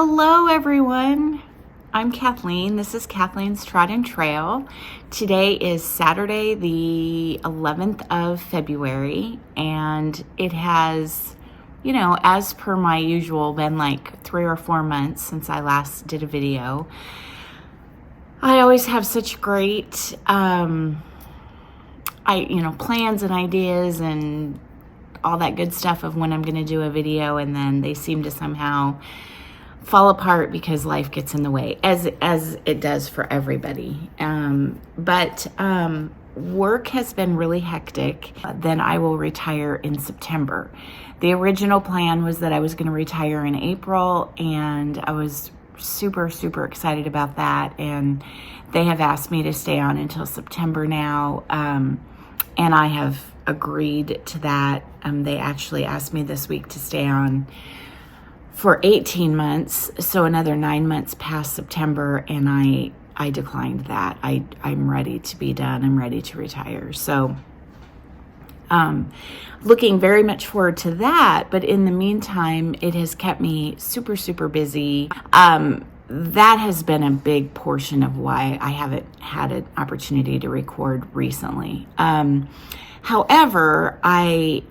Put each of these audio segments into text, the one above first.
Hello, everyone. I'm Kathleen. This is Kathleen's Trot and Trail. Today is Saturday, the 11th of February, and it has, as per my usual, been like 3 or 4 months since I last did a video. I always have such great, plans and ideas and all that good stuff of when I'm going to do a video, and then they seem to somehow fall apart because life gets in the way, as it does for everybody. But work has been really hectic. Then I will retire in September. The original plan was that I was going to retire in April, and I was super excited about that. And they have asked me to stay on until September now, and I have agreed to that. They actually asked me this week to stay on for 18 months, so another 9 months past September, and I declined that. I'm ready to be done. I'm ready to retire. So looking very much forward to that, but in the meantime, it has kept me super busy. That has been a big portion of why I haven't had an opportunity to record recently. However, I've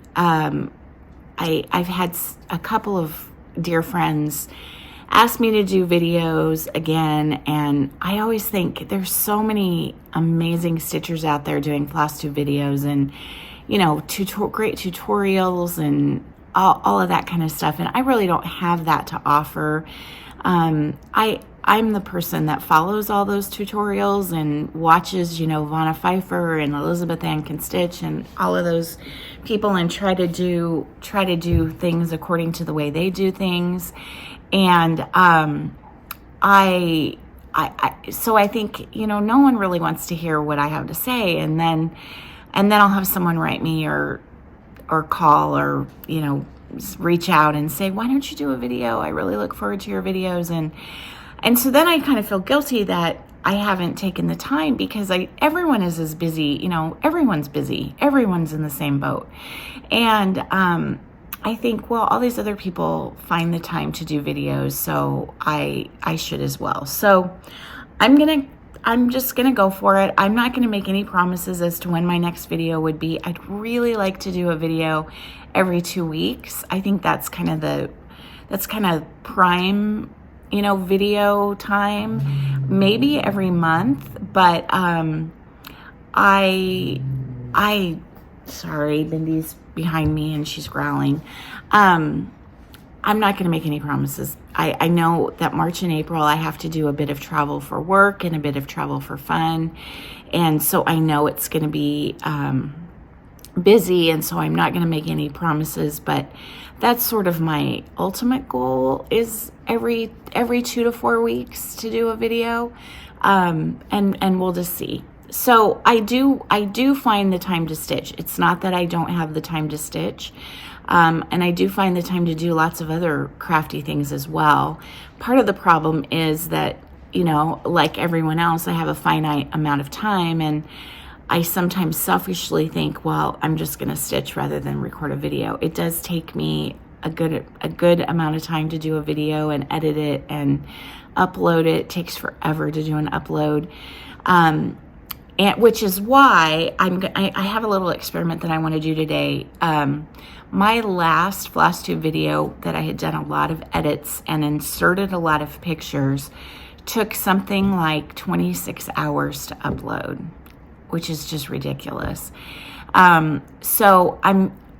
had a couple of dear friends ask me to do videos again, and I always think there's so many amazing stitchers out there doing floss tube videos and great tutorials and all of that kind of stuff, and I really don't have that to offer. I'm the person that follows all those tutorials and watches, Vonna Pfeiffer and Elizabeth Ann Can Stitch and all of those people, and try to do things according to the way they do things. And so I think, no one really wants to hear what I have to say, and then I'll have someone write me or call or reach out and say, why don't you do a video? I really look forward to your videos. And so then I kind of feel guilty that I haven't taken the time, because everyone is as busy, everyone's busy. Everyone's in the same boat. And I think, well, all these other people find the time to do videos, so I should as well. So I'm just gonna go for it. I'm not gonna make any promises as to when my next video would be. I'd really like to do a video every 2 weeks. I think that's kind of prime, video time. Maybe every month, but sorry, Mindy's behind me and she's growling. I'm not going to make any promises. I know that March and April I have to do a bit of travel for work and a bit of travel for fun. And so I know it's going to be busy, and so I'm not going to make any promises, but that's sort of my ultimate goal, is every 2 to 4 weeks to do a video. And we'll just see. So I do find the time to stitch. It's not that I don't have the time to stitch. And I do find the time to do lots of other crafty things as well. Part of the problem is that, like everyone else, I have a finite amount of time, and I sometimes selfishly think, well, I'm just going to stitch rather than record a video. It does take me a good amount of time to do a video and edit it and upload it. It takes forever to do an upload. And which is why I have a little experiment that I want to do today. My last floss tube video that I had done a lot of edits and inserted a lot of pictures took something like 26 hours to upload, which is just ridiculous. So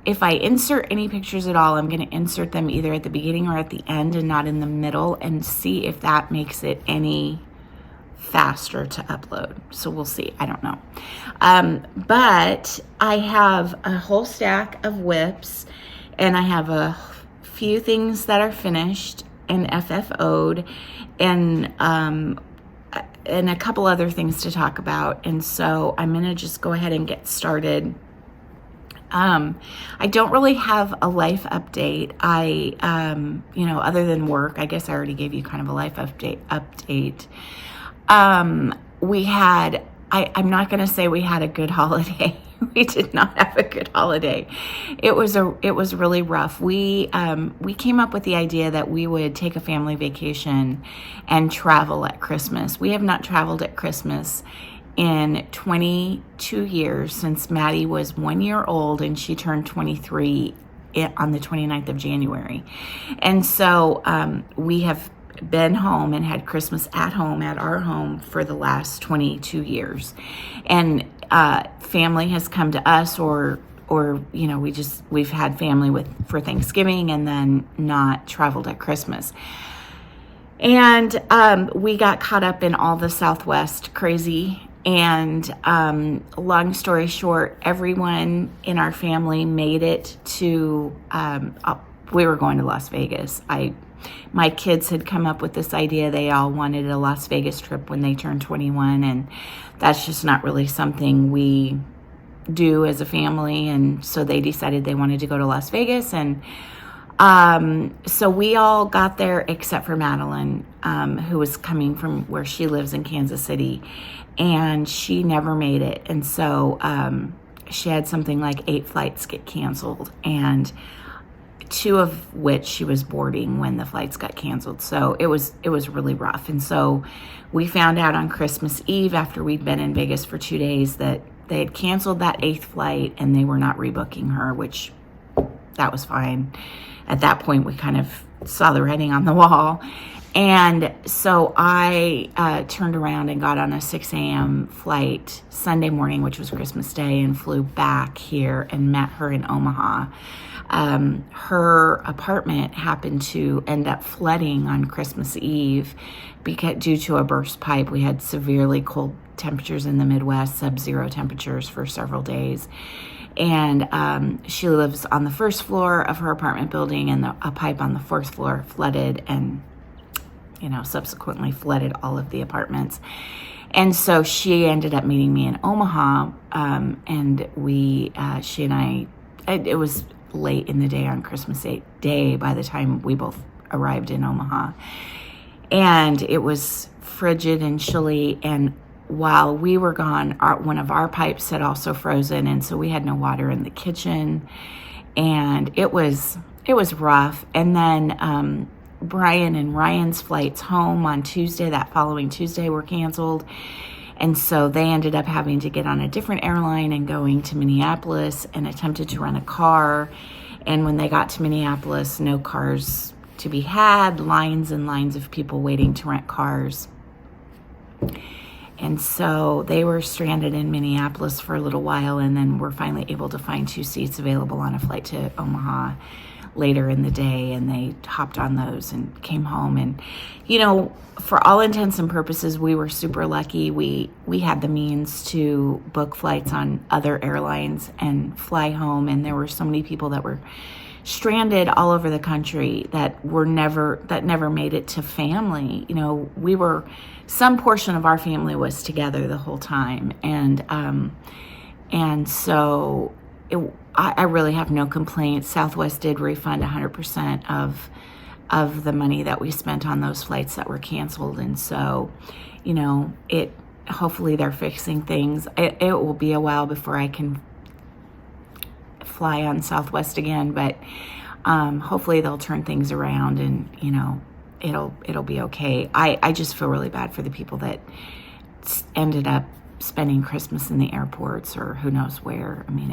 if I insert any pictures at all, I'm going to insert them either at the beginning or at the end and not in the middle, and see if that makes it any faster to upload. So we'll see. I don't know. But I have a whole stack of whips, and I have a few things that are finished and FFO'd, and a couple other things to talk about. And so I'm going to just go ahead and get started. I don't really have a life update. Other than work, I guess I already gave you kind of a life update. We had I'm not going to say we had a good holiday. We did not have a good holiday. It was really rough. We came up with the idea that we would take a family vacation and travel at Christmas. We have not traveled at Christmas in 22 years, since Maddie was 1 year old and she turned 23 on the 29th of January. And so we have been home and had Christmas at home, at our home, for the last 22 years. And family has come to us, or we've had family for Thanksgiving and then not traveled at Christmas. And we got caught up in all the Southwest crazy. And long story short, everyone in our family made it to, we were going to Las Vegas. My kids had come up with this idea. They all wanted a Las Vegas trip when they turned 21, and that's just not really something we do as a family. And so they decided they wanted to go to Las Vegas, and so we all got there except for Madeline, who was coming from where she lives in Kansas City, and she never made it. And so she had something like 8 flights get canceled, and 2 of which she was boarding when the flights got canceled. So it was really rough. And so we found out on Christmas Eve, after we'd been in Vegas for 2 days, that they had canceled that 8th flight and they were not rebooking her, which that was fine. At that point, we kind of saw the writing on the wall. And so I turned around and got on a 6 a.m. flight Sunday morning, which was Christmas Day, and flew back here and met her in Omaha. Her apartment happened to end up flooding on Christmas Eve due to a burst pipe. We had severely cold temperatures in the Midwest, sub-zero temperatures for several days. And she lives on the first floor of her apartment building, and a pipe on the 4th floor flooded and, subsequently flooded all of the apartments. And so she ended up meeting me in Omaha, and she and I, it was late in the day on Christmas Day by the time we both arrived in Omaha. And it was frigid and chilly, and while we were gone, one of our pipes had also frozen, and so we had no water in the kitchen, and it was rough. And then Brian and Ryan's flights home on Tuesday, that following Tuesday, were canceled, and so they ended up having to get on a different airline and going to Minneapolis, and attempted to rent a car. And when they got to Minneapolis, no cars to be had, lines and lines of people waiting to rent cars. And so they were stranded in Minneapolis for a little while, and then were finally able to find 2 seats available on a flight to Omaha later in the day, and they hopped on those and came home. And for all intents and purposes, we were super lucky. We had the means to book flights on other airlines and fly home, and there were so many people that were stranded all over the country that never made it to family. Some portion of our family was together the whole time, and so I really have no complaints. Southwest did refund 100% of the money that we spent on those flights that were canceled, and so hopefully they're fixing things. It will be a while before I can fly on Southwest again, but hopefully they'll turn things around, and it'll be okay. I just feel really bad for the people that ended up spending Christmas in the airports or who knows where. I mean,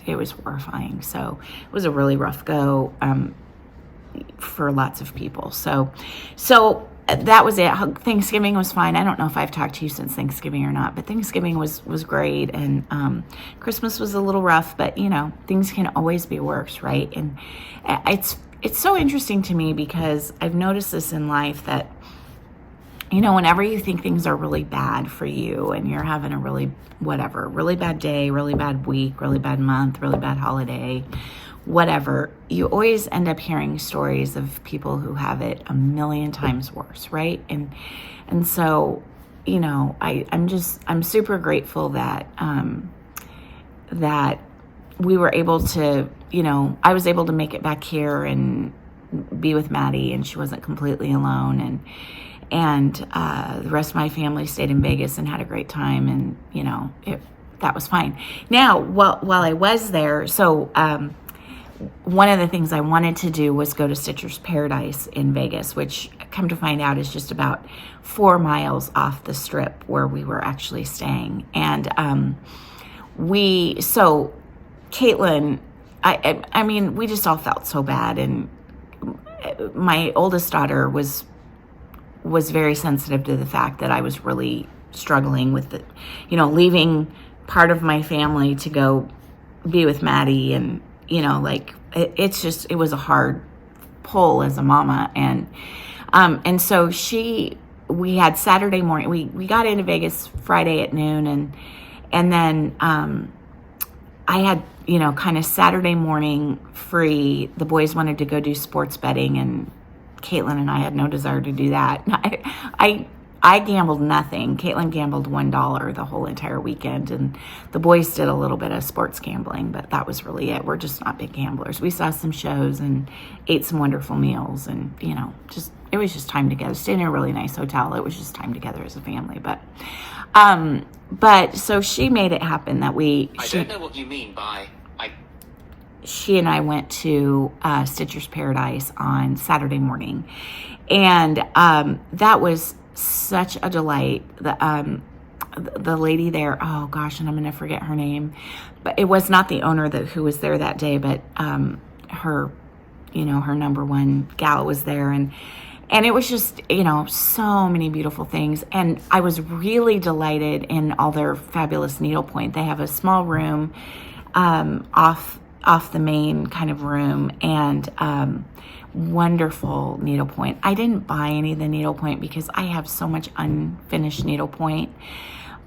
it was horrifying. So it was a really rough go for lots of people. So that was it. Thanksgiving was fine. I don't know if I've talked to you since Thanksgiving or not, but Thanksgiving was great. And Christmas was a little rough, but things can always be worse, right? And it's so interesting to me, because I've noticed this in life that whenever you think things are really bad for you, and you're having a really bad day, really bad week, really bad month, really bad holiday, whatever, you always end up hearing stories of people who have it a million times worse, right? And so, I'm super grateful that that we were able to, I was able to make it back here and be with Maddie, and she wasn't completely alone. and the rest of my family stayed in Vegas and had a great time, and that was fine. Now, while I was there, so one of the things I wanted to do was go to Stitcher's Paradise in Vegas, which, come to find out, is just about 4 miles off the strip where we were actually staying. And so Caitlin, I mean, we just all felt so bad, and my oldest daughter was very sensitive to the fact that I was really struggling with leaving part of my family to go be with Maddie, and it was a hard pull as a mama, and so we had Saturday morning. We got into Vegas Friday at noon, and then I had kind of Saturday morning free. The boys wanted to go do sports betting, and Caitlin and I had no desire to do that. I gambled nothing. Caitlin gambled $1 the whole entire weekend, and the boys did a little bit of sports gambling, but that was really it. We're just not big gamblers. We saw some shows and ate some wonderful meals, and it was just time together. Stayed in a really nice hotel. It was just time together as a family. But so she made it happen that I don't know what you mean by she and I went to Stitcher's Paradise on Saturday morning, and that was such a delight. The lady there, oh gosh, and I'm going to forget her name, but it was not the owner who was there that day, but her number one gal was there, and it was just, so many beautiful things. And I was really delighted in all their fabulous needlepoint. They have a small room off the main kind of room, and wonderful needlepoint. I didn't buy any of the needlepoint because I have so much unfinished needlepoint,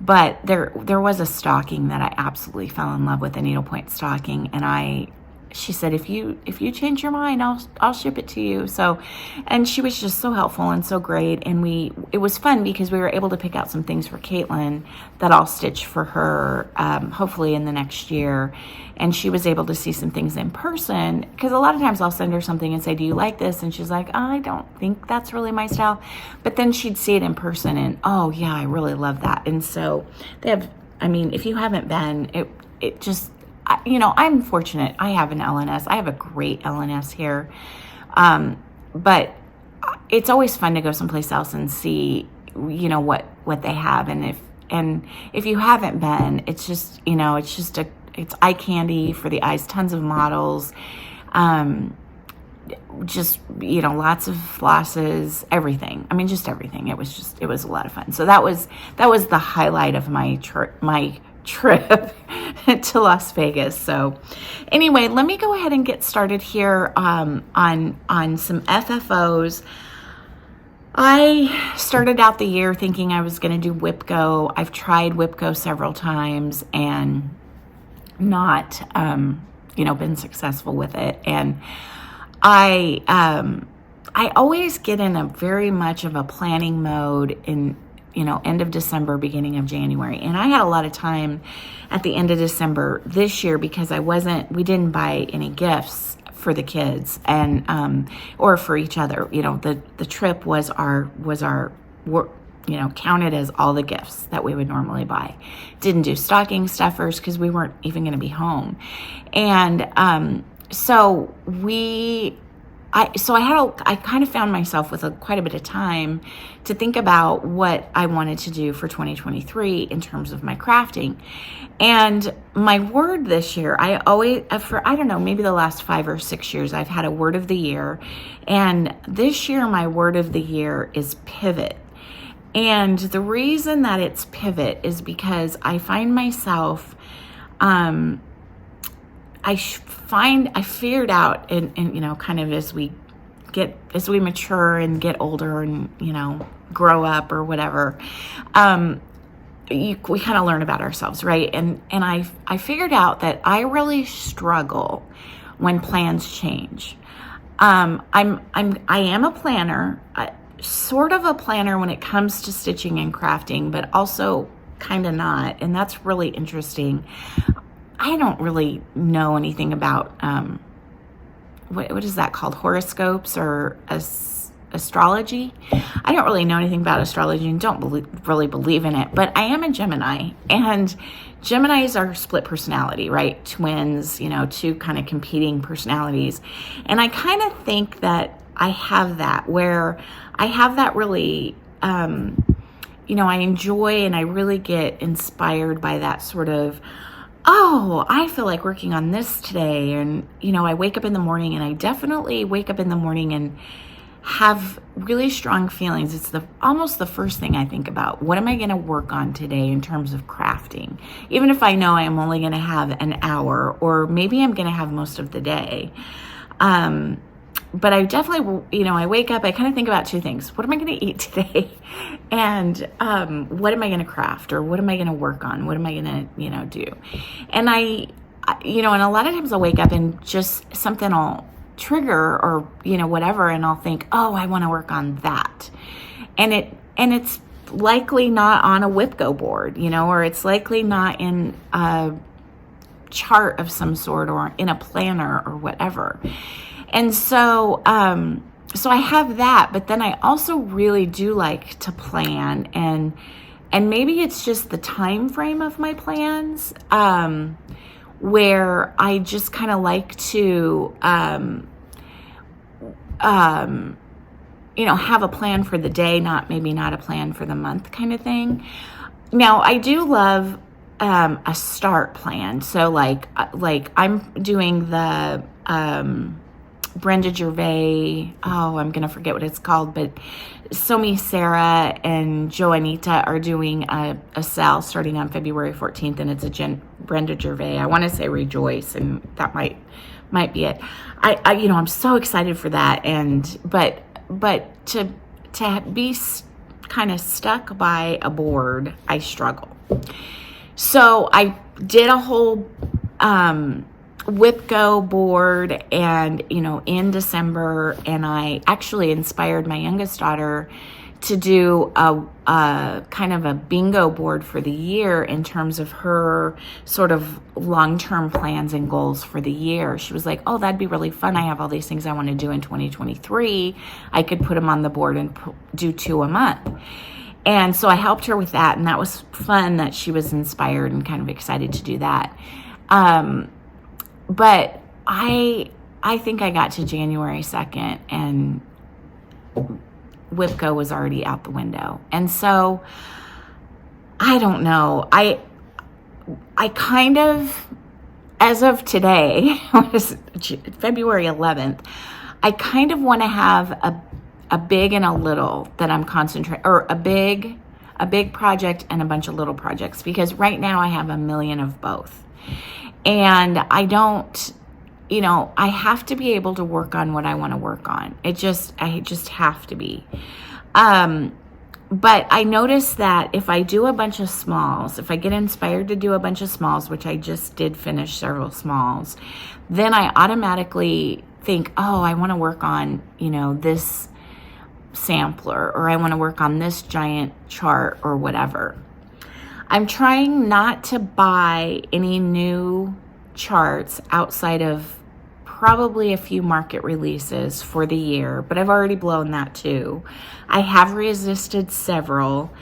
but there was a stocking that I absolutely fell in love with, a needlepoint stocking, and she said, if you change your mind, I'll ship it to you. So, and she was just so helpful and so great. And it was fun because we were able to pick out some things for Caitlin that I'll stitch for her, hopefully in the next year. And she was able to see some things in person, because a lot of times I'll send her something and say, do you like this? And she's like, I don't think that's really my style. But then she'd see it in person and, oh yeah, I really love that. And so if you haven't been, it just, I'm fortunate. I have an LNS. I have a great LNS here. But it's always fun to go someplace else and see, what they have. And if you haven't been, it's just, it's eye candy for the eyes, tons of models, just, lots of flosses, everything. I mean, just everything. It was a lot of fun. So that was the highlight of my trip to Las Vegas. So anyway, let me go ahead and get started here on some FFOs. I started out the year thinking I was going to do WIPCO. I've tried WIPCO several times and not been successful with it, and I always get in a very much of a planning mode in end of December, beginning of January. And I had a lot of time at the end of December this year because we didn't buy any gifts for the kids and, or for each other. The trip was our counted as all the gifts that we would normally buy. Didn't do stocking stuffers because we weren't even going to be home. And, so I kind of found myself with quite a bit of time to think about what I wanted to do for 2023 in terms of my crafting. And my word this year, I always, I don't know, maybe the last 5 or 6 years, I've had a word of the year. And this year, my word of the year is pivot. And the reason that it's pivot is because I find myself, I figured out, and kind of as we mature and get older and grow up or whatever, we kind of learn about ourselves, right? And I figured out that I really struggle when plans change. I am a planner, sort of a planner when it comes to stitching and crafting, but also kind of not, and that's really interesting. I don't really know anything about what is that called, horoscopes or astrology. I don't really know anything about astrology and don't really believe in it, but I am a Gemini, and Geminis are split personality, right? Twins, two kind of competing personalities. And I kind of think that I have that, where I have that really, I enjoy and I really get inspired by that sort of, oh, I feel like working on this today. And, I wake up in the morning, and I definitely wake up in the morning and have really strong feelings. It's almost the first thing I think about. What am I going to work on today in terms of crafting? Even if I know I am only going to have an hour, or maybe I'm going to have most of the day. But I definitely, I wake up, I kind of think about two things. What am I going to eat today? And what am I going to craft, or what am I going to work on? What am I going to, do? And and a lot of times I'll wake up and just something will trigger, or, whatever. And I'll think, oh, I want to work on that. And it's likely not on a WIPGO board, or it's likely not in a chart of some sort, or in a planner, or whatever. And so I have that, but then I also really do like to plan, and maybe it's just the time frame of my plans, where I just kind of like to, have a plan for the day, maybe not a plan for the month kind of thing. Now, I do love a start plan. So like I'm doing the Brenda Gervais, I'm going to forget what it's called, but Somi Sarah and Joanita are doing a sale starting on February 14th, and it's a Brenda Gervais. I want to say Rejoice, and that might be it. I'm so excited for that, but to be kind of stuck by a board, I struggle. So I did a whole WIPGO board, and in December, and I actually inspired my youngest daughter to do a kind of a bingo board for the year in terms of her sort of long-term plans and goals for the year. She was like, oh, that'd be really fun. I have all these things I want to do in 2023. I could put them on the board and do 2 a month. And so I helped her with that, and that was fun that she was inspired and kind of excited to do that. But I think I got to January 2nd, and WIPGO was already out the window. And so I don't know. I kind of, as of today, February 11th, I kind of want to have a big and a little that I'm concentrating, or a big project and a bunch of little projects, because right now I have a million of both. And I don't, I have to be able to work on what I want to work on. I just have to be. But I noticed that if I do a bunch of smalls, if I get inspired to do a bunch of smalls, which I just did finish several smalls, then I automatically think, oh, I want to work on, this sampler, or I want to work on this giant chart, or whatever. I'm trying not to buy any new charts outside of probably a few market releases for the year, but I've already blown that too. I have resisted several.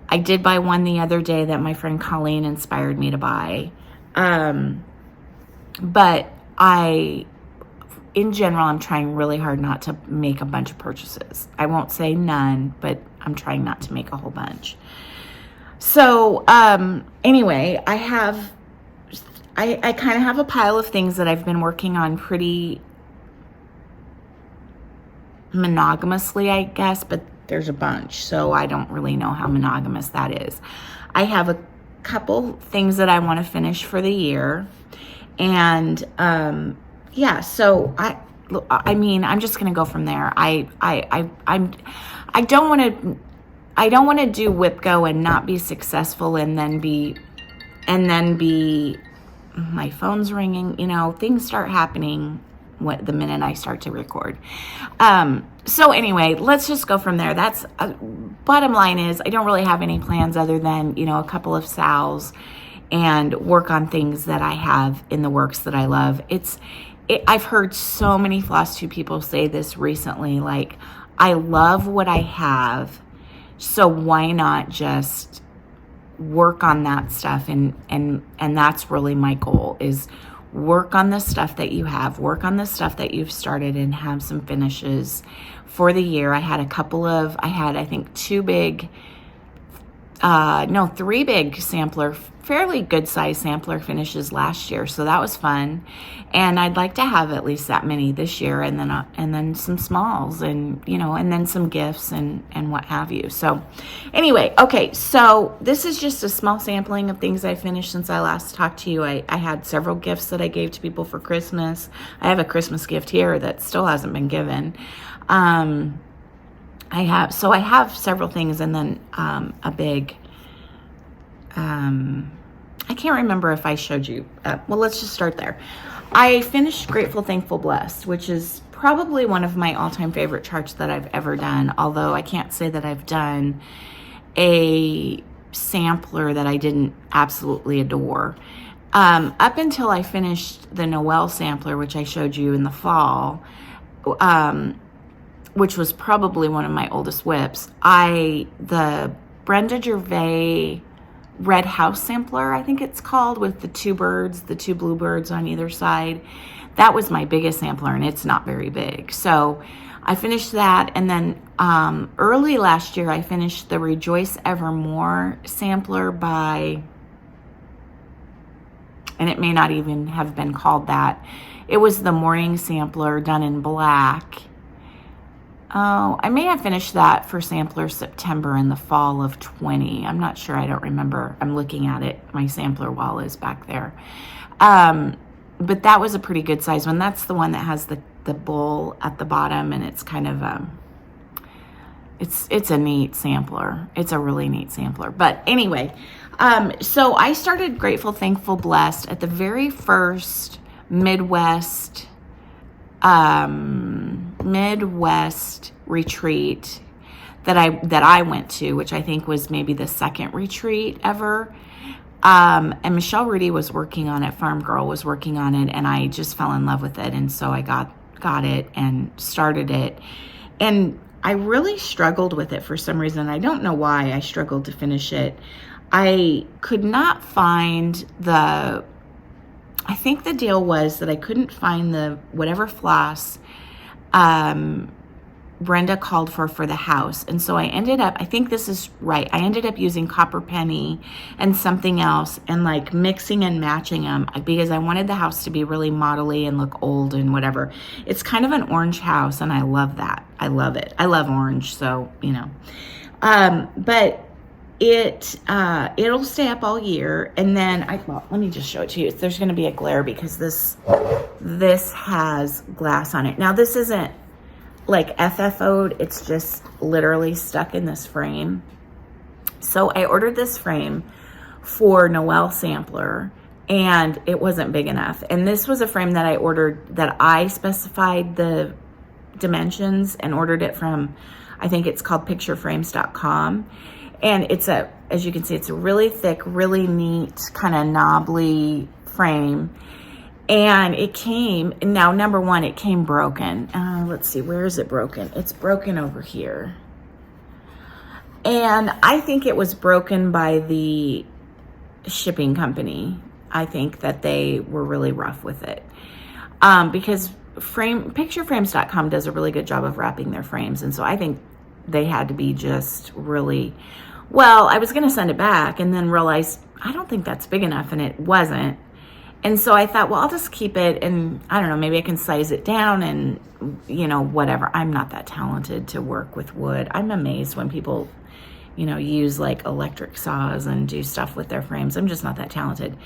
I did buy one the other day that my friend Colleen inspired me to buy. But in general, I'm trying really hard not to make a bunch of purchases. I won't say none, but I'm trying not to make a whole bunch. So, anyway, I kind of have a pile of things that I've been working on pretty monogamously, I guess, but there's a bunch, so I don't really know how monogamous that is. I have a couple things that I want to finish for the year, and, so I'm just going to go from there. I don't want to do WIPGO and not be successful, and then be my phone's ringing, things start happening the minute I start to record. So anyway, let's just go from there. That's bottom line is I don't really have any plans other than, a couple of sals and work on things that I have in the works that I love. I've heard so many Floss2 people say this recently, like, I love what I have, so why not just work on that stuff? And that's really my goal, is work on the stuff that you have, work on the stuff that you've started, and have some finishes for the year. I had I think three big sampler, fairly good size sampler finishes last year. So that was fun. And I'd like to have at least that many this year, and then some smalls, and, and then some gifts and what have you. So anyway, okay. So this is just a small sampling of things I finished since I last talked to you. I had several gifts that I gave to people for Christmas. I have a Christmas gift here that still hasn't been given. I have several things, and then a big, I can't remember if I showed you. Well, let's just start there. I finished Grateful, Thankful, Blessed, which is probably one of my all-time favorite charts that I've ever done, although I can't say that I've done a sampler that I didn't absolutely adore. Up until I finished the Noel sampler, which I showed you in the fall, which was probably one of my oldest whips, the Brenda Gervais Red House sampler, I think it's called, with the two blue birds on either side. That was my biggest sampler, and it's not very big. So I finished that, and then early last year I finished the Rejoice Evermore sampler and it may not even have been called that. It was the morning sampler done in black. Oh, I may have finished that for sampler September in the fall of 20. I'm not sure. I don't remember. I'm looking at it. My sampler wall is back there. But that was a pretty good size one. That's the one that has the bull at the bottom, and it's kind of it's a neat sampler. It's a really neat sampler. But anyway, so I started Grateful, Thankful, Blessed at the very first Midwest retreat that I went to, which I think was maybe the second retreat ever. And Michelle Rudy was working on it, Farm Girl was working on it, and I just fell in love with it. And so I got it and started it. And I really struggled with it for some reason. I don't know why I struggled to finish it. I could not find I think the deal was that I couldn't find the whatever floss Brenda called for the house. And so I think this is right, I ended up using Copper Penny and something else, and like mixing and matching them, because I wanted the house to be really modelly and look old and whatever. It's kind of an orange house, and I love that. I love it. I love orange, so, but it'll stay up all year. And then let me just show it to you. There's going to be a glare because this has glass on it. Now, this isn't like FFO'd, it's just literally stuck in this frame. So I ordered this frame for Noel sampler, and it wasn't big enough. And this was a frame that I ordered, that I specified the dimensions and ordered it from, I think it's called pictureframes.com. And as you can see, it's a really thick, really neat, kind of knobbly frame. And it came, now number one, it came broken. Let's see, where is it broken? It's broken over here. And I think it was broken by the shipping company. I think that they were really rough with it. Because pictureframes.com does a really good job of wrapping their frames. And so I think they had to be just really, well, I was going to send it back and then realized, I don't think that's big enough, and it wasn't. And so I thought, well, I'll just keep it, and I don't know, maybe I can size it down and, whatever. I'm not that talented to work with wood. I'm amazed when people, use like electric saws and do stuff with their frames. I'm just not that talented.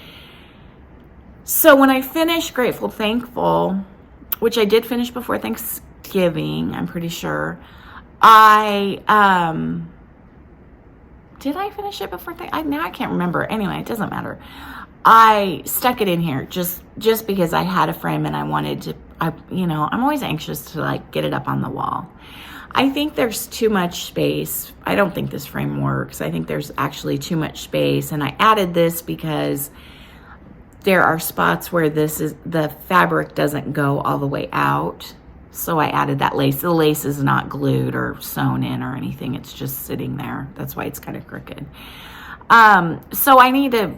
So when I finished Grateful, Thankful, which I did finish before Thanksgiving, I'm pretty sure, did I finish it before now I can't remember. Anyway, it doesn't matter. I stuck it in here just because I had a frame and I wanted to, I'm always anxious to like get it up on the wall. I think there's too much space. I don't think this frame works. I think there's actually too much space. And I added this because there are spots where the fabric doesn't go all the way out. So I added that lace. The lace is not glued or sewn in or anything. It's just sitting there. That's why it's kind of crooked. So I need to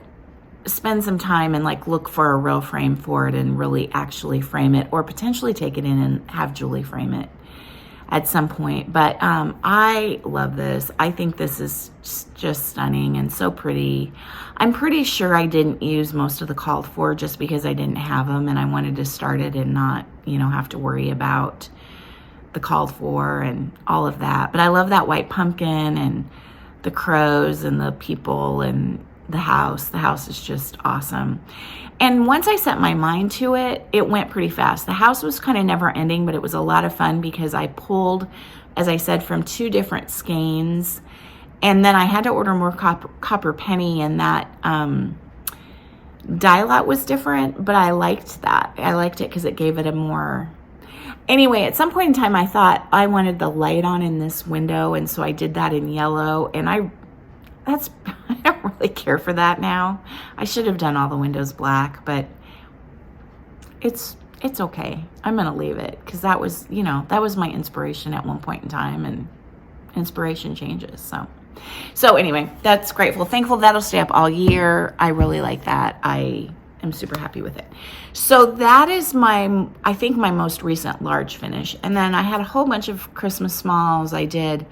spend some time and like look for a real frame for it and really actually frame it, or potentially take it in and have Julie frame it at some point. But I love this. I think this is just stunning and so pretty. I'm pretty sure I didn't use most of the called for just because I didn't have them and I wanted to start it and not, you know, have to worry about the called for and all of that. But I love that white pumpkin and the crows and the people and the house. The house is just awesome. And once I set my mind to it, it went pretty fast. The house was kind of never ending, but it was a lot of fun because I pulled, as I said, from 2 different skeins. And then I had to order more copper penny, and that die lot was different, but I liked that. I liked it because it gave it a more... Anyway, at some point in time, I thought I wanted the light on in this window, and so I did that in yellow, and I don't really care for that now. I should have done all the windows black, but it's okay. I'm gonna leave it because that was, you know, that was my inspiration at one point in time, and inspiration changes. So anyway, that's grateful, thankful. That'll stay up all year. I really like that. I am super happy with it. So that is I think my most recent large finish. And then I had a whole bunch of Christmas smalls. I did,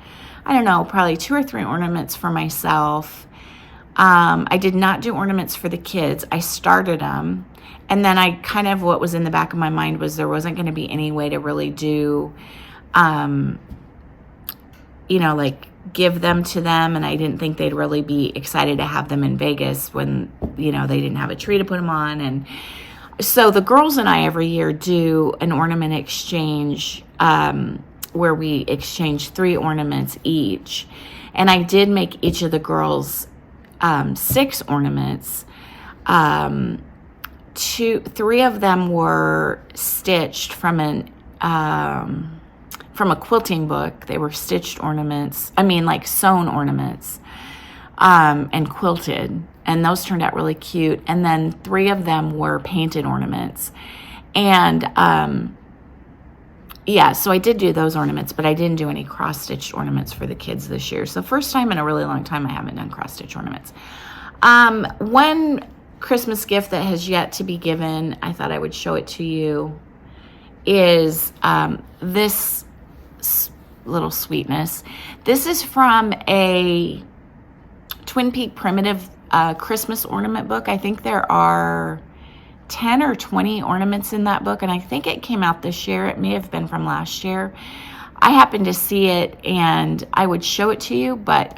I don't know, probably 2 or 3 ornaments for myself. I did not do ornaments for the kids. I started them. And then I kind of, what was in the back of my mind was there wasn't going to be any way to really do, you know, like give them to them. And I didn't think they'd really be excited to have them in Vegas when, you know, they didn't have a tree to put them on. And so the girls and I every year do an ornament exchange, where we exchange 3 ornaments each. And I did make each of the girls 6 ornaments. 3 of them were stitched from a quilting book. They were stitched ornaments. I mean, like sewn ornaments, and quilted. And those turned out really cute. And then 3 of them were painted ornaments. And, yeah, so I did do those ornaments, but I didn't do any cross-stitched ornaments for the kids this year. So first time in a really long time I haven't done cross-stitch ornaments. One Christmas gift that has yet to be given, I thought I would show it to you, is this little sweetness. This is from a Twin Peak Primitive Christmas ornament book. I think there are 10 or 20 ornaments in that book, and I think it came out this year. It may have been from last year. I happened to see it, and I would show it to you, but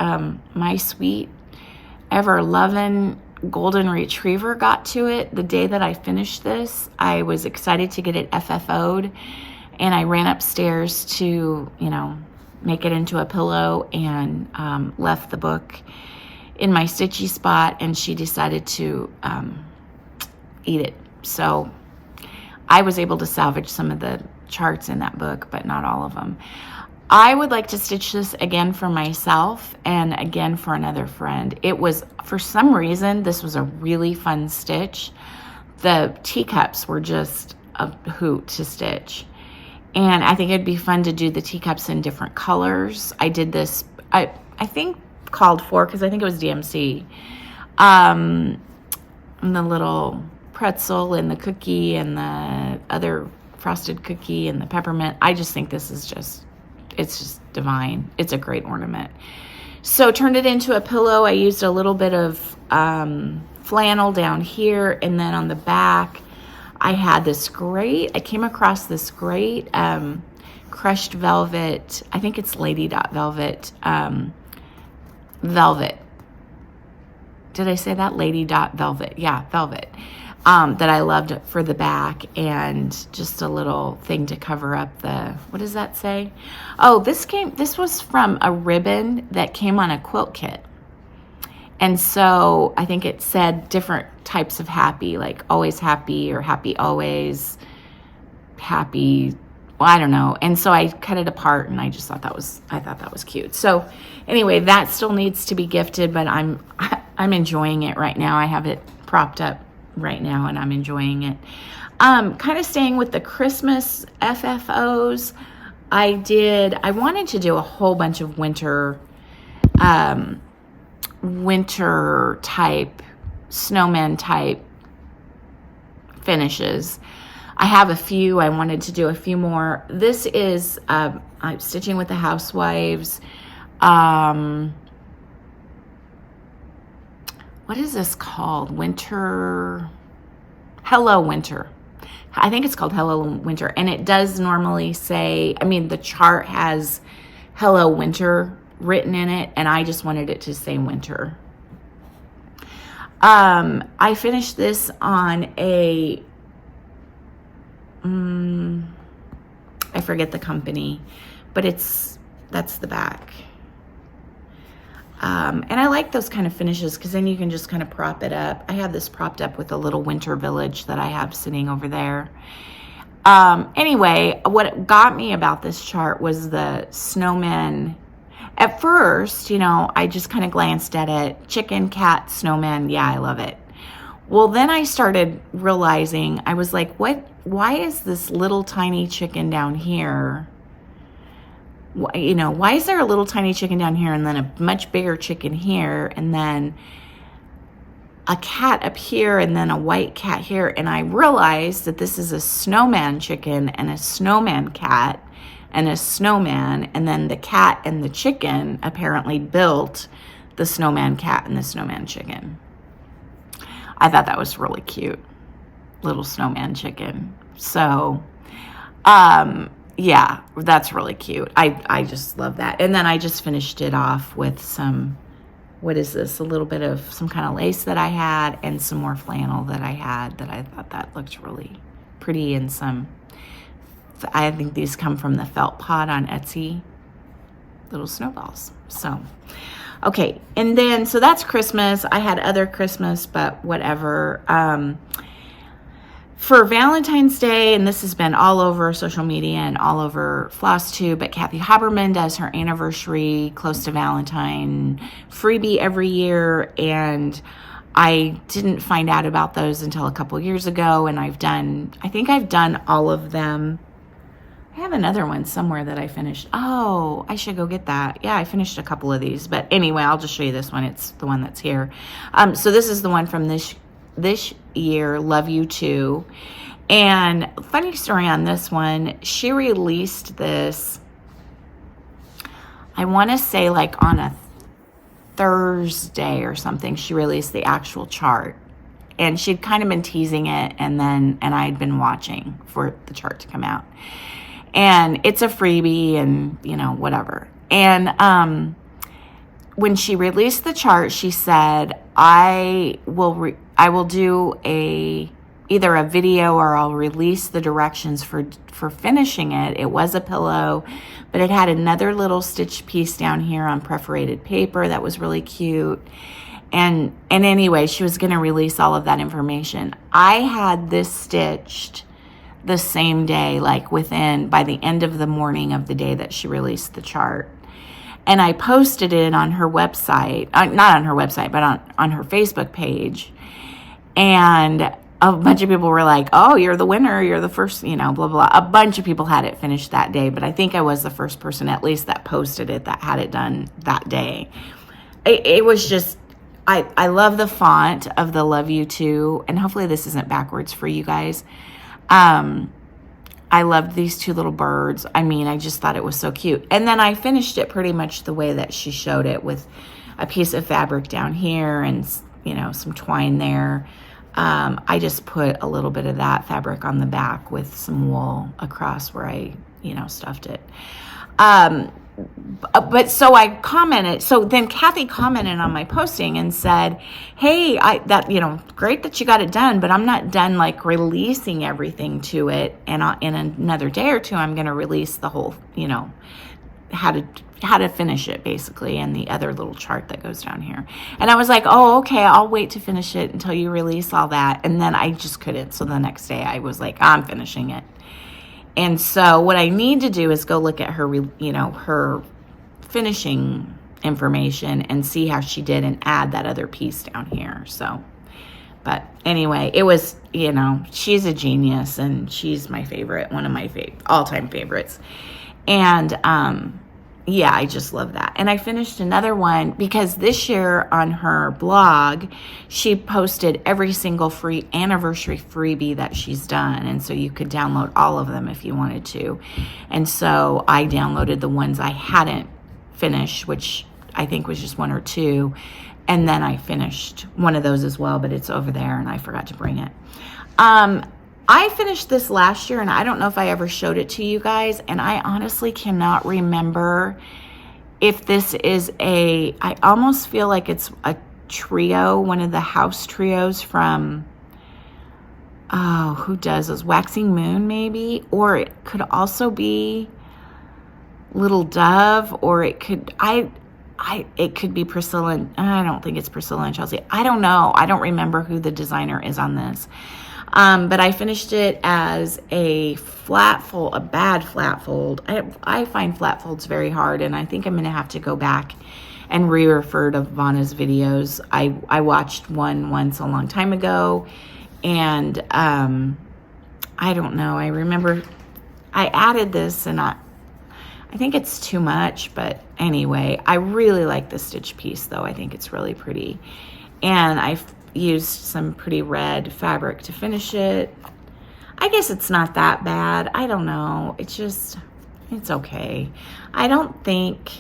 my sweet, ever-loving golden retriever got to it the day that I finished this. I was excited to get it FFO'd, and I ran upstairs to, you know, make it into a pillow, and left the book in my stitchy spot, and she decided to eat it. So I was able to salvage some of the charts in that book, but not all of them. I would like to stitch this again for myself and again for another friend. It was, for some reason, this was a really fun stitch. The teacups were just a hoot to stitch. And I think it'd be fun to do the teacups in different colors. I did this, I think called for, because I think it was DMC. And the little pretzel and the cookie and the other frosted cookie and the peppermint. I just think this is just, it's just divine. It's a great ornament. So turned it into a pillow. I used a little bit of flannel down here, and then on the back I had this great, I came across this great crushed velvet. I think it's Lady Dot Velvet. Velvet. Did I say that? Lady Dot Velvet. Yeah, velvet. That I loved for the back, and just a little thing to cover up the, what does that say? Oh, this was from a ribbon that came on a quilt kit. And so I think it said different types of happy, like always happy or happy always, happy, well, I don't know. And so I cut it apart, and I just thought that was cute. So anyway, that still needs to be gifted, but I'm enjoying it right now. I have it propped up right now, and I'm enjoying it. Kind of staying with the Christmas FFOs, I wanted to do a whole bunch of winter type, snowman type finishes. I have a few. I wanted to do a few more. This is I'm stitching with the Housewives. What is this called? Hello Winter. I think it's called Hello Winter. And it does normally say, the chart has Hello Winter written in it, and I just wanted it to say winter. I finished this on a, I forget the company, but that's the back. And I like those kind of finishes because then you can just kind of prop it up. I have this propped up with a little winter village that I have sitting over there. Anyway, what got me about this chart was the snowman. At first, I just kind of glanced at it. Chicken, cat, snowman. Yeah, I love it. Well, then I started realizing, I was like, why is this little tiny chicken down here? Why is there a little tiny chicken down here and then a much bigger chicken here and then a cat up here and then a white cat here? And I realized that this is a snowman chicken and a snowman cat and a snowman, and then the cat and the chicken apparently built the snowman cat and the snowman chicken. I thought that was really cute. Little snowman chicken. So, yeah, that's really cute. I just love that. And then I just finished it off with some, what is this? A little bit of some kind of lace that I had and some more flannel that I had that I thought that looked really pretty, and I think these come from the Felt Pot on Etsy. Little snowballs. So, okay. And then, so that's Christmas. I had other Christmas, but whatever. For Valentine's Day, and this has been all over social media and all over FlossTube, but Kathy Haberman does her anniversary close to Valentine freebie every year, and I didn't find out about those until a couple years ago, and I think I've done all of them. I have another one somewhere that I finished. Oh, I should go get that. Yeah, I finished a couple of these, but anyway, I'll just show you this one. It's the one that's here. So this is the one from this year, Love You Too. And funny story on this one, she released this, I want to say like on a Thursday or something, she released the actual chart. And she'd kind of been teasing it, and I'd been watching for the chart to come out. And it's a freebie and, whatever. And when she released the chart, she said, I will do either a video or I'll release the directions for finishing it. It was a pillow, but it had another little stitch piece down here on perforated paper that was really cute. And anyway, she was going to release all of that information. I had this stitched the same day, like by the end of the morning of the day that she released the chart. And I posted it on her website, not on her website, but on her Facebook page. And a bunch of people were like, oh, you're the winner, you're the first, blah, blah. A bunch of people had it finished that day, but I think I was the first person at least that posted it, that had it done that day. It was just, I love the font of the Love You Too, and hopefully this isn't backwards for you guys. I loved these two little birds. I just thought it was so cute. And then I finished it pretty much the way that she showed it, with a piece of fabric down here and, some twine there. I just put a little bit of that fabric on the back with some wool across where I, stuffed it. But so I commented, so then Kathy commented on my posting and said, hey, great that you got it done, but I'm not done like releasing everything to it. And in another day or two, I'm going to release the whole, how to finish it basically, and the other little chart that goes down here. And I was like, oh, okay, I'll wait to finish it until you release all that. And then I just couldn't. So the next day I was like, I'm finishing it. And so what I need to do is go look at her, her finishing information and see how she did and add that other piece down here. So, But anyway, it was, you know, she's a genius, and she's my favorite, one of my all-time favorites. And yeah, I just love that. And I finished another one because this year on her blog, she posted every single free anniversary freebie that she's done. And so you could download all of them if you wanted to. And so I downloaded the ones I hadn't finished, which I think was just one or two. And then I finished one of those as well, but it's over there and I forgot to bring it. I finished this last year, and I don't know if I ever showed it to you guys, and I honestly cannot remember if this is I almost feel like it's a trio, one of the house trios from, oh, who does those? Waxing Moon, maybe? Or it could also be Little Dove, or it could, it could be Priscilla, and I don't think it's Priscilla and Chelsea. I don't know. I don't remember who the designer is on this. But I finished it as a flat fold, a bad flat fold. I find flat folds very hard, and I think I'm going to have to go back and re-refer to Vanna's videos. I watched one once a long time ago, and I don't know. I remember I added this, and I think it's too much, but anyway, I really like the stitch piece, though. I think it's really pretty, and I've used some pretty red fabric to finish it. I guess it's not that bad. I don't know. It's okay. I don't think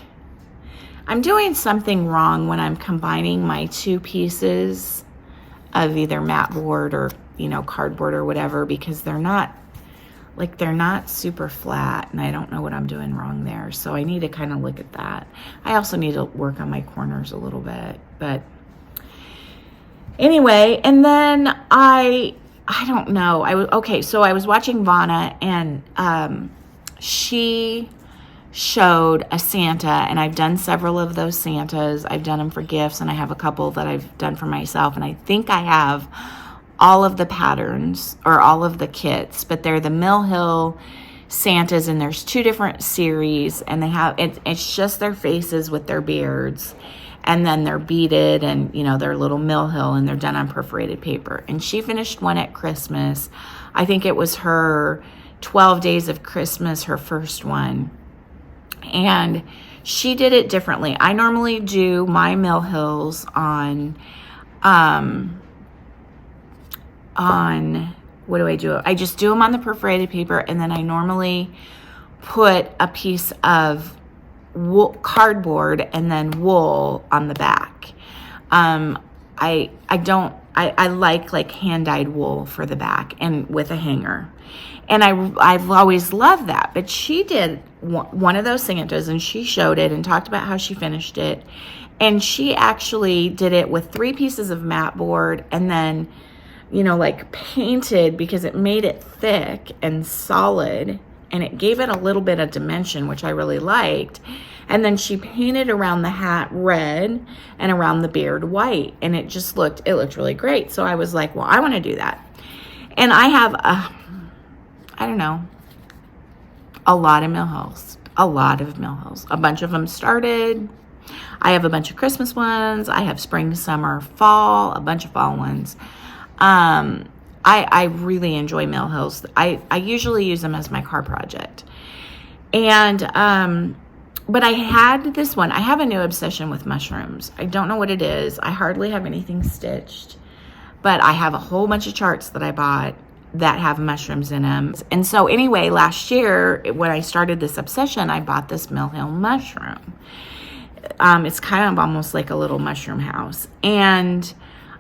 I'm doing something wrong when I'm combining my two pieces of either mat board or, you know, cardboard or whatever, because they're not super flat, and I don't know what I'm doing wrong there. So I need to kind of look at that. I also need to work on my corners a little bit, but anyway, and then I don't know. So I was watching Vanna, and she showed a Santa, and I've done several of those Santas. I've done them for gifts, and I have a couple that I've done for myself, and I think I have all of the patterns or all of the kits, but they're the Mill Hill Santas, and there's two different series, and they have it's just their faces with their beards. And then they're beaded, and, you know, they're little Mill Hill, and they're done on perforated paper. And she finished one at Christmas. I think it was her 12 Days of Christmas, her first one. And she did it differently. I normally do my Mill Hills on what do I do? I just do them on the perforated paper, and then I normally put a piece of wool, cardboard, and then wool on the back. I like hand-dyed wool for the back and with a hanger, and I've always loved that. But she did one of those Santas, and she showed it and talked about how she finished it, and she actually did it with 3 pieces of mat board, and then, you know, like painted, because it made it thick and solid, and it gave it a little bit of dimension, which I really liked. And then she painted around the hat red and around the beard white, and it looked really great. So I was like, well, I want to do that. And I have I don't know, a lot of Mill Hills, a bunch of them started. I have a bunch of Christmas ones. I have spring, summer, fall, a bunch of fall ones. I really enjoy Mill Hills. I usually use them as my car project. And, but I had this one. I have a new obsession with mushrooms. I don't know what it is. I hardly have anything stitched, but I have a whole bunch of charts that I bought that have mushrooms in them. And so anyway, last year when I started this obsession, I bought this Mill Hill mushroom. It's kind of almost like a little mushroom house. And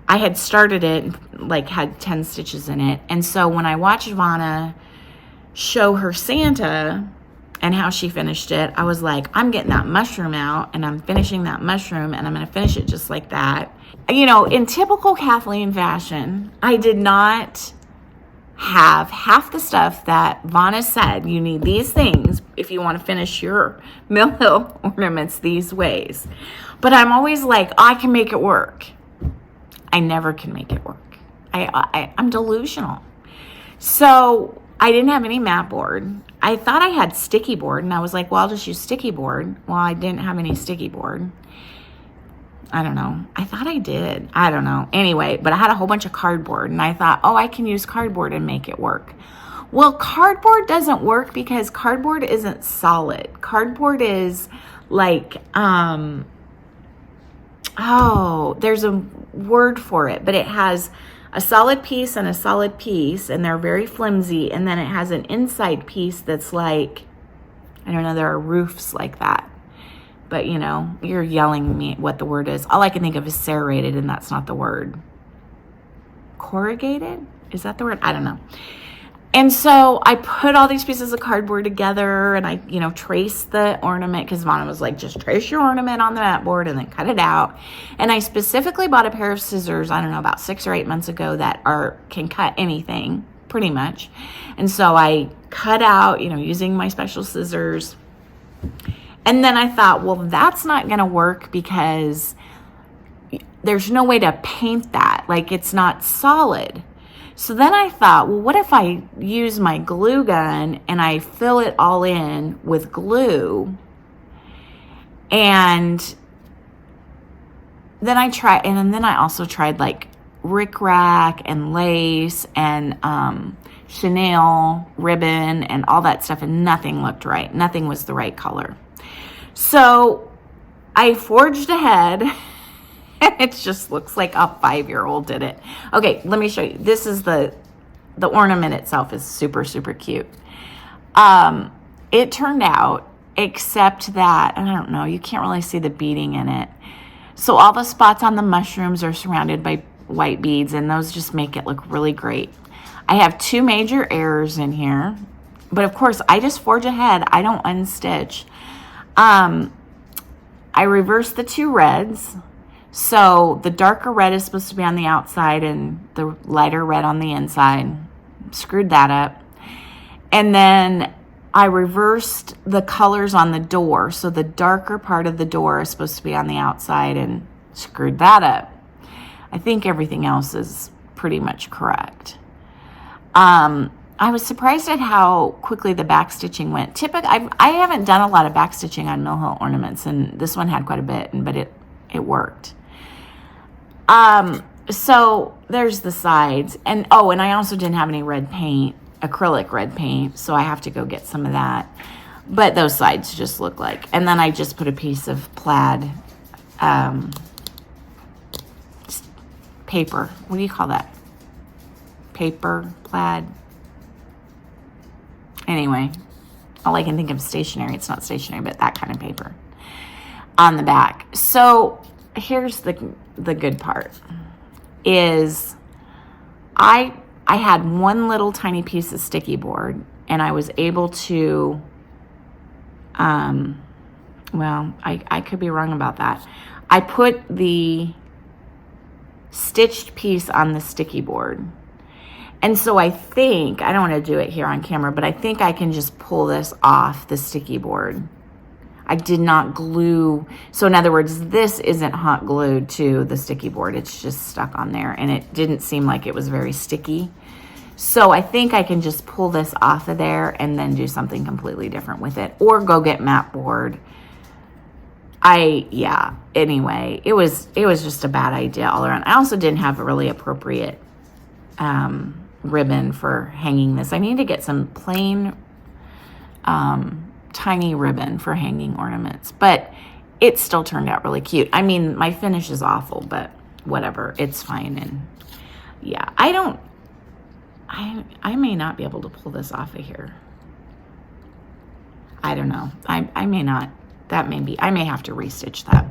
I had started it, like had 10 stitches in it. And so when I watched Vanna show her Santa and how she finished it, I was like, I'm getting that mushroom out, and I'm finishing that mushroom, and I'm going to finish it just like that. You know, in typical Kathleen fashion, I did not have half the stuff that Vanna said. You need these things if you want to finish your Mill Hill ornaments these ways. But I'm always like, I can make it work. I never can make it work. I'm delusional. So I didn't have any mat board. I thought I had sticky board, and I was like, well, I'll just use sticky board. Well, I didn't have any sticky board. I don't know. I thought I did. I don't know. Anyway, but I had a whole bunch of cardboard and I thought, oh, I can use cardboard and make it work. Well, cardboard doesn't work because cardboard isn't solid. Cardboard is like, there's a word for it, but it has a solid piece and a solid piece, and they're very flimsy. And then it has an inside piece that's like, I don't know, there are roofs like that. But, you know, you're yelling at me what the word is. All I can think of is serrated, and that's not the word. Corrugated? Is that the word? I don't know. And so I put all these pieces of cardboard together, and I, you know, traced the ornament, because Vonna was like, just trace your ornament on the mat board and then cut it out. And I specifically bought a pair of scissors, I don't know, about 6 or 8 months ago that can cut anything, pretty much. And so I cut out, you know, using my special scissors. And then I thought, well, that's not going to work because there's no way to paint that. Like, it's not solid. So then I thought, well, what if I use my glue gun and I fill it all in with glue? And then I also tried like rickrack and lace and chenille ribbon and all that stuff, and nothing looked right. Nothing was the right color. So I forged ahead. It just looks like a 5-year-old did it. Okay, let me show you. This is the ornament itself is super, super cute. It turned out, except that, I don't know, you can't really see the beading in it. So all the spots on the mushrooms are surrounded by white beads, and those just make it look really great. I have 2 major errors in here, but of course I just forge ahead. I don't unstitch. I reversed the 2 reds. So the darker red is supposed to be on the outside and the lighter red on the inside. Screwed that up. And then I reversed the colors on the door. So the darker part of the door is supposed to be on the outside, and screwed that up. I think everything else is pretty much correct. I was surprised at how quickly the back stitching went. Typically, I haven't done a lot of back stitching on Mill Hill ornaments, and this one had quite a bit, but it worked. So there's the sides, and I also didn't have any red paint, acrylic red paint, so I have to go get some of that. But those sides just look like, and then I just put a piece of plaid, paper. What do you call that? Paper, plaid. Anyway, all I can think of is stationery. It's not stationery, but that kind of paper on the back. So here's the good part is I had one little tiny piece of sticky board, and I was able to, well, I could be wrong about that. I put the stitched piece on the sticky board. And so I think, I don't want to do it here on camera, but I think I can just pull this off the sticky board. I did not glue. So in other words, this isn't hot glued to the sticky board. It's just stuck on there, and it didn't seem like it was very sticky. So I think I can just pull this off of there and then do something completely different with it, or go get mat board. Anyway, it was just a bad idea all around. I also didn't have a really appropriate ribbon for hanging this. I need to get some plain tiny ribbon for hanging ornaments, but it still turned out really cute. I mean, my finish is awful, but whatever, it's fine. And yeah, I may not be able to pull this off of here. I don't know. I may not. That may be, I may have to restitch that.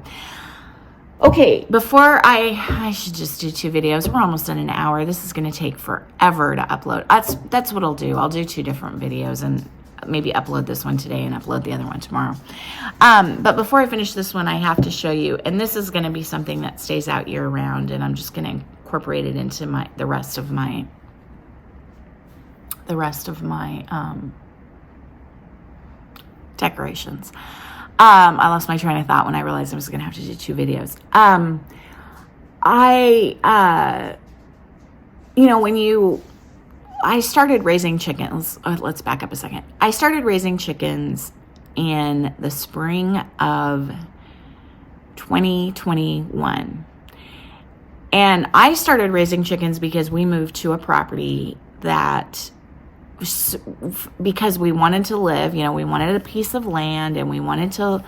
Okay, before I should just do 2 videos. We're almost done an hour. This is going to take forever to upload. That's what I'll do. I'll do 2 different videos and maybe upload this one today and upload the other one tomorrow. But before I finish this one, I have to show you, and this is going to be something that stays out year round, and I'm just going to incorporate it into the rest of my decorations. I lost my train of thought when I realized I was going to have to do 2 videos. I started raising chickens. Let's back up a second. I started raising chickens in the spring of 2021. And I started raising chickens because we moved to a property that, because we wanted to live, we wanted a piece of land, and we wanted to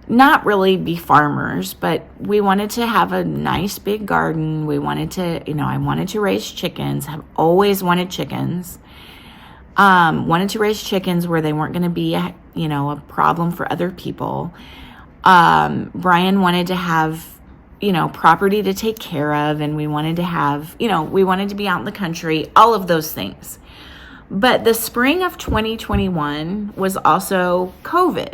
not really be farmers, but we wanted to have a nice big garden. We wanted to, I wanted to raise chickens, have always wanted chickens. Wanted to raise chickens where they weren't going to be, a problem for other people. Brian wanted to have, property to take care of, and we wanted to have, we wanted to be out in the country, all of those things. But the spring of 2021 was also COVID.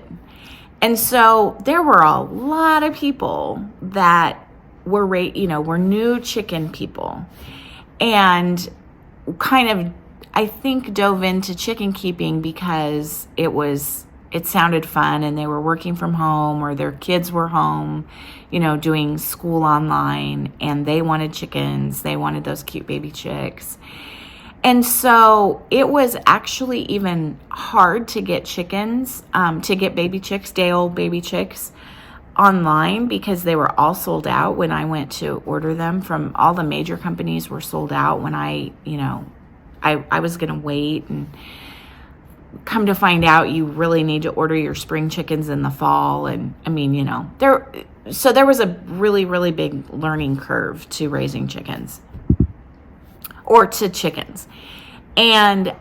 And so there were a lot of people that were, were new chicken people, and kind of, I think, dove into chicken keeping because it sounded fun, and they were working from home, or their kids were home, doing school online, and they wanted chickens. They wanted those cute baby chicks. And so it was actually even hard to get chickens, to get baby chicks, day-old baby chicks, online, because they were all sold out when I went to order them. From all the major companies were sold out when I was going to wait, and come to find out you really need to order your spring chickens in the fall. And there was a really, really big learning curve to raising chickens, or to chickens. And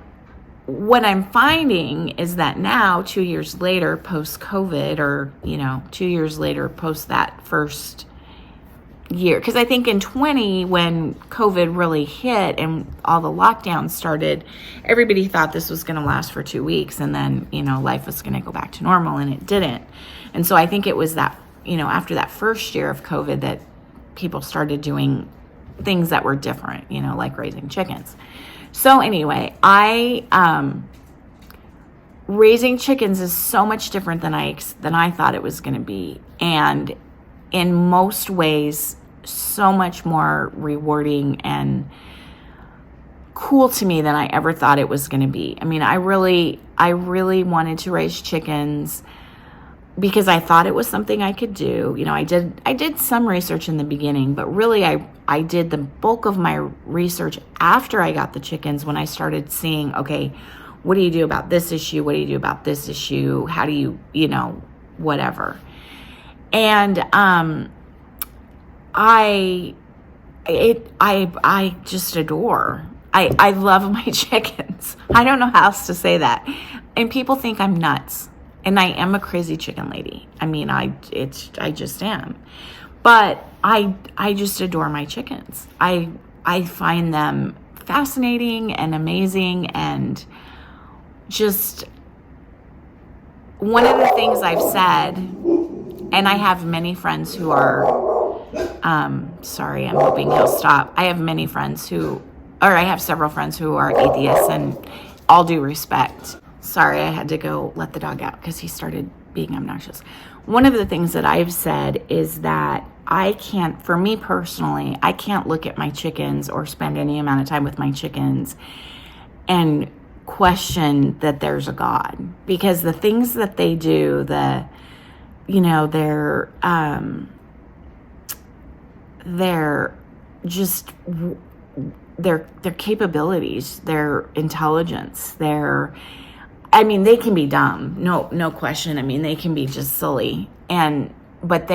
what I'm finding is that now, 2 years later, post-COVID, or, 2 years later, post that first year, because I think in 20, when COVID really hit and all the lockdowns started, everybody thought this was going to last for 2 weeks, and then, life was going to go back to normal, and it didn't. And so I think it was that, after that first year of COVID, that people started doing things that were different, like raising chickens. So anyway, raising chickens is so much different than I thought it was going to be, and in most ways, so much more rewarding and cool to me than I ever thought it was going to be. I mean, I really wanted to raise chickens because I thought it was something I could do. I did some research in the beginning, but really I did the bulk of my research after I got the chickens, when I started seeing, okay, what do you do about this issue? What do you do about this issue? How do you, whatever. And I just adore. I love my chickens. I don't know how else to say that. And people think I'm nuts. And I am a crazy chicken lady. I mean, I just am. But I just adore my chickens. I find them fascinating and amazing, and just one of the things I've said, and I have many friends who are, sorry, I'm hoping he'll stop. I have several friends who are atheists, and all due respect. Sorry, I had to go let the dog out because he started being obnoxious. One of the things that I've said is that for me personally, I can't look at my chickens or spend any amount of time with my chickens and question that there's a God, because the things that they do, their capabilities, their intelligence, they can be dumb, no question. I mean, they can be just silly, but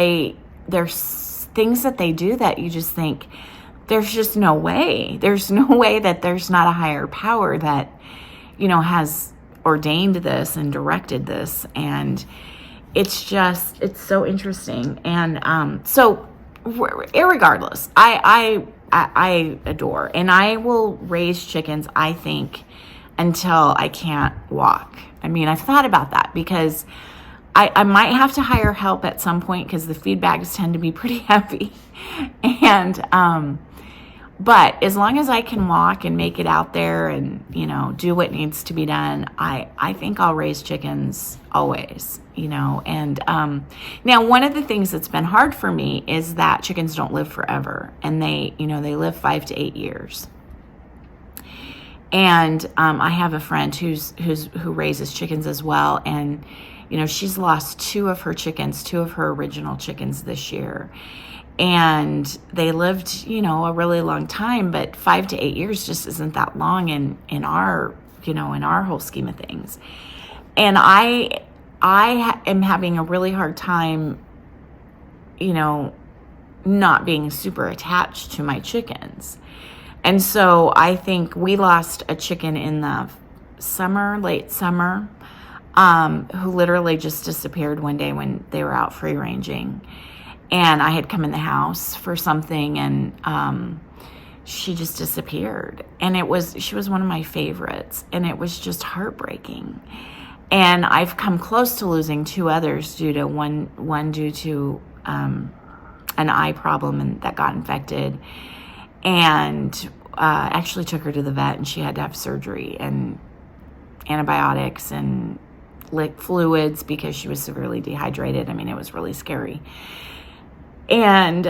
there's things that they do that you just think, there's just no way. There's no way that there's not a higher power that, has ordained this and directed this. And it's so interesting. And so irregardless, I adore, and I will raise chickens, I think, until I can't walk. I mean, I've thought about that, because I might have to hire help at some point, because the feed bags tend to be pretty heavy. And, but as long as I can walk and make it out there and, do what needs to be done, I think I'll raise chickens always, And now, one of the things that's been hard for me is that chickens don't live forever, and they live 5 to 8 years. And I have a friend who raises chickens as well, and she's lost two of her original chickens this year. And they lived, a really long time, but 5 to 8 years just isn't that long in our whole scheme of things. And I am having a really hard time, not being super attached to my chickens. And so I think we lost a chicken in the late summer, who literally just disappeared one day when they were out free ranging. And I had come in the house for something, and she just disappeared. And she was one of my favorites, and it was just heartbreaking. And I've come close to losing two others due to one due to an eye problem and that got infected, and actually took her to the vet, and she had to have surgery and antibiotics and fluids because she was severely dehydrated. I mean, it was really scary. And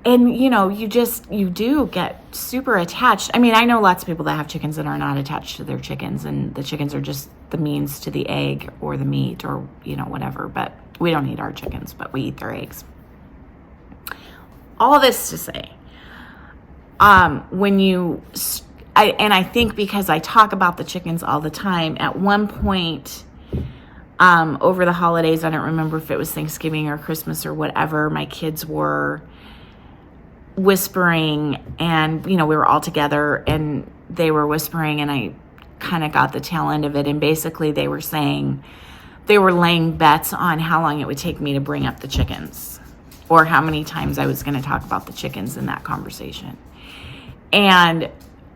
you do get super attached. I mean, I know lots of people that have chickens that are not attached to their chickens, and the chickens are just the means to the egg or the meat or, whatever. But we don't eat our chickens, but we eat their eggs. All this to say, I think because I talk about the chickens all the time, at one point, over the holidays, I don't remember if it was Thanksgiving or Christmas or whatever, my kids were whispering, and, we were all together, and they were whispering, and I kind of got the tail end of it. And basically they were saying, they were laying bets on how long it would take me to bring up the chickens, or how many times I was going to talk about the chickens in that conversation. And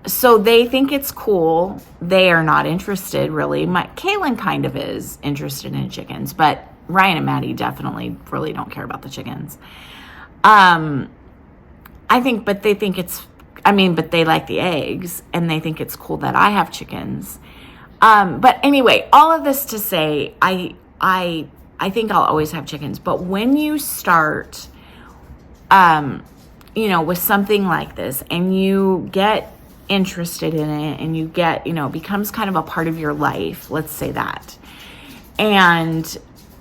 so they think it's cool. They are not interested, really. Kaylin kind of is interested in chickens, but Ryan and Maddie definitely really don't care about the chickens. But they think but they like the eggs, and they think it's cool that I have chickens. But anyway, all of this to say, I think I'll always have chickens. But when you start, with something like this, and you get interested in it, and you get, becomes kind of a part of your life, let's say that, and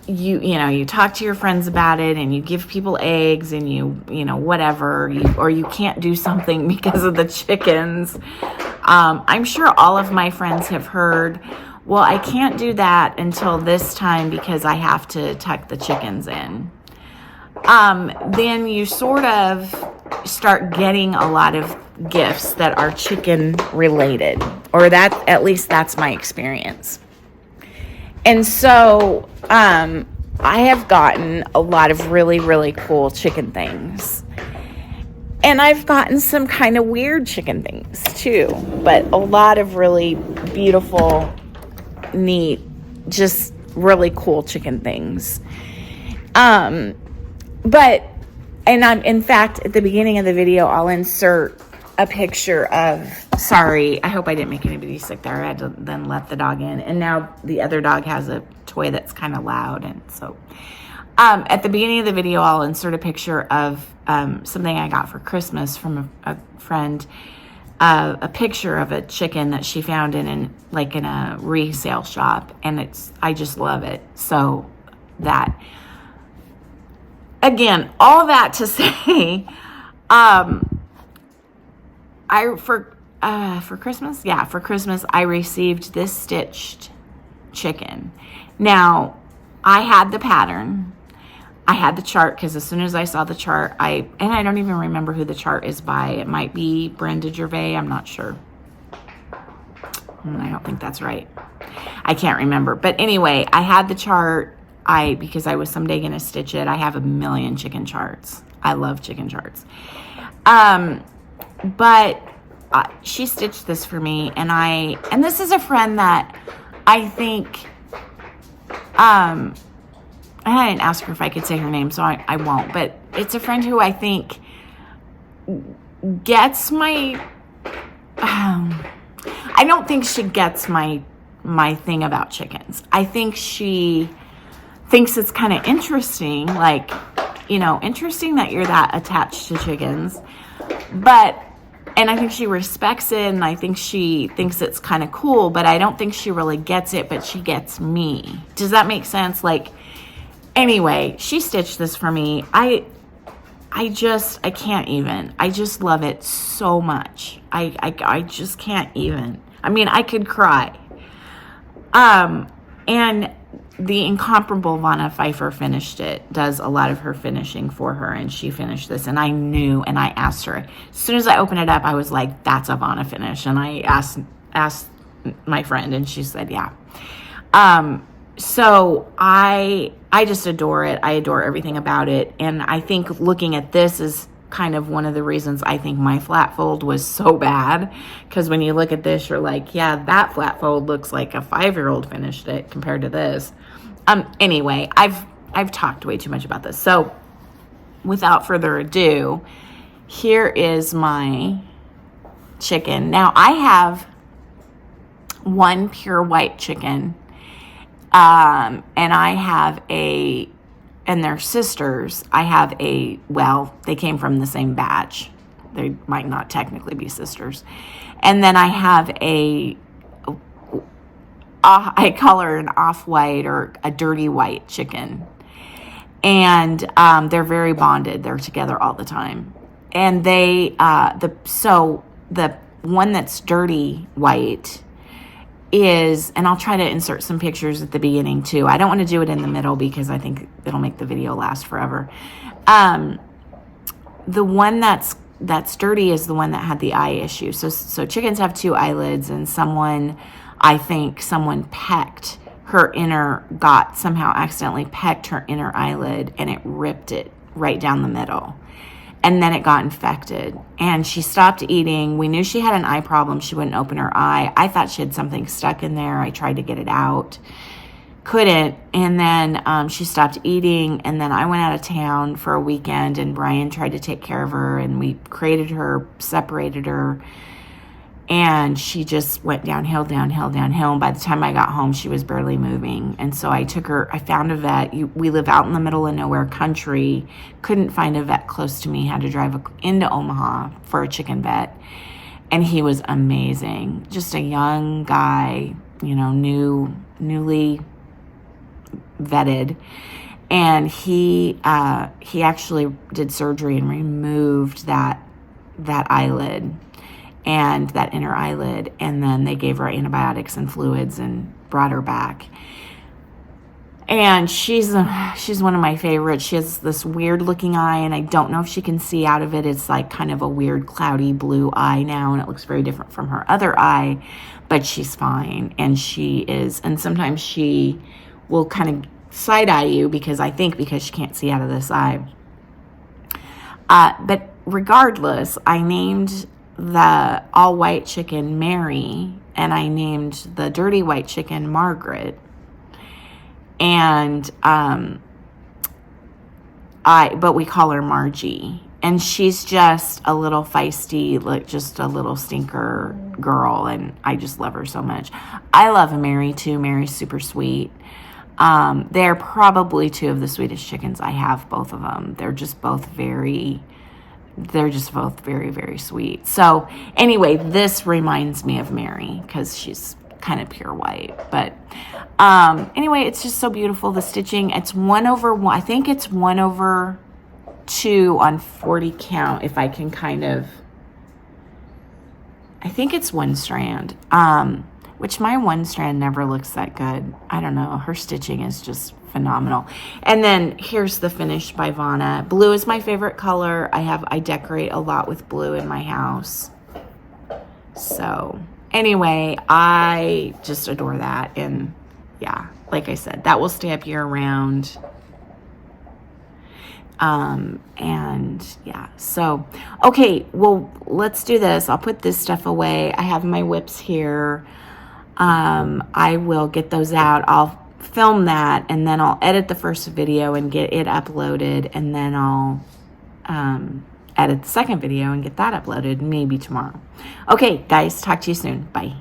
you talk to your friends about it, and you give people eggs, and whatever, or you can't do something because of the chickens. I'm sure all of my friends have heard, well, I can't do that until this time because I have to tuck the chickens in. Then you sort of start getting a lot of gifts that are chicken related, or at least that's my experience. And so I have gotten a lot of really, really cool chicken things. And I've gotten some kind of weird chicken things too, but a lot of really beautiful, neat, just really cool chicken things. In fact, at the beginning of the video, I'll insert a picture of, sorry, I hope I didn't make anybody sick there. I had to then let the dog in. And now the other dog has a toy that's kind of loud. And so at the beginning of the video, I'll insert a picture of something I got for Christmas from a friend, a picture of a chicken that she found in a resale shop. And I just love it. So that, again, all that to say, for Christmas, I received this stitched chicken. Now, I had the pattern. I had the chart, because as soon as I saw the chart, I don't even remember who the chart is by. It might be Brenda Gervais. I'm not sure. I don't think that's right. I can't remember. But anyway, I had the chart. Because I was someday going to stitch it. I have a million chicken charts. I love chicken charts. But she stitched this for me, and this is a friend that I think, and I didn't ask her if I could say her name, so I won't, but it's a friend who I think gets my, I don't think she gets my thing about chickens. I think she thinks it's kind of interesting, interesting that you're that attached to chickens, but And I think she respects it, and I think she thinks it's kind of cool, but I don't think she really gets it, but she gets me. Does that make sense? Like, anyway, she stitched this for me. I can't even. I just love it so much. I just can't even. I mean, I could cry. And the incomparable Vanna Pfeiffer finished it, does a lot of her finishing for her, and she finished this, and I knew, and I asked her, as soon as I opened it up, I was like, that's a Vanna finish, and I asked my friend, and she said, yeah. So I just adore it. I adore everything about it, and I think looking at this is kind of one of the reasons I think my flat fold was so bad, because when you look at this, you're like, yeah, that flat fold looks like a 5-year-old finished it compared to this. Anyway, I've talked way too much about this. So without further ado, here is my chicken. Now I have one pure white chicken, and I have and they're sisters. I have they came from the same batch. They might not technically be sisters. And then I have I call her an off-white or a dirty white chicken. And they're very bonded. They're together all the time. And the one that's dirty white is, and I'll try to insert some pictures at the beginning too. I don't want to do it in the middle because I think it'll make the video last forever. The one that's dirty is the one that had the eye issue. So chickens have 2 eyelids, and I think someone somehow accidentally pecked her inner eyelid, and it ripped it right down the middle. And then it got infected, and she stopped eating. We knew she had an eye problem. She wouldn't open her eye. I thought she had something stuck in there. I tried to get it out, couldn't. And then she stopped eating, and then I went out of town for a weekend, and Brian tried to take care of her, and we crated her, separated her, and she just went downhill, downhill, downhill. And by the time I got home, she was barely moving. And so I took her, I found a vet. We live out in the middle of nowhere country. Couldn't find a vet close to me. Had to drive into Omaha for a chicken vet. And he was amazing. Just a young guy, newly vetted. And he actually did surgery and removed that eyelid and that inner eyelid, and then they gave her antibiotics and fluids and brought her back. And she's one of my favorites. She has this weird looking eye, and I don't know if she can see out of it. It's like kind of a weird cloudy blue eye now, and it looks very different from her other eye, but she's fine. And and sometimes she will kind of side eye you because she can't see out of this eye. But regardless, I named the all-white chicken Mary, and I named the dirty white chicken Margaret. And but we call her Margie, and she's just a little feisty, like just a little stinker girl, and I just love her so much. I love Mary too. Mary's super sweet. They're probably 2 of the sweetest chickens I have, both of them. They're just both very, very sweet. So anyway, this reminds me of Mary because she's kind of pure white. But anyway, it's just so beautiful. The stitching, it's 1/1. I think it's 1/2 on 40 count. If I can I think it's 1 strand. Which my 1 strand never looks that good. I don't know. Her stitching is just phenomenal. And then here's the finish by Vanna. Blue is my favorite color. I decorate a lot with blue in my house. So anyway, I just adore that. And yeah, like I said, that will stay up year round. And yeah, so, okay, well, let's do this. I'll put this stuff away. I have my whips here. I will get those out. I'll film that, and then I'll edit the first video and get it uploaded, and then I'll edit the second video and get that uploaded maybe tomorrow. Okay, guys, talk to you soon. Bye.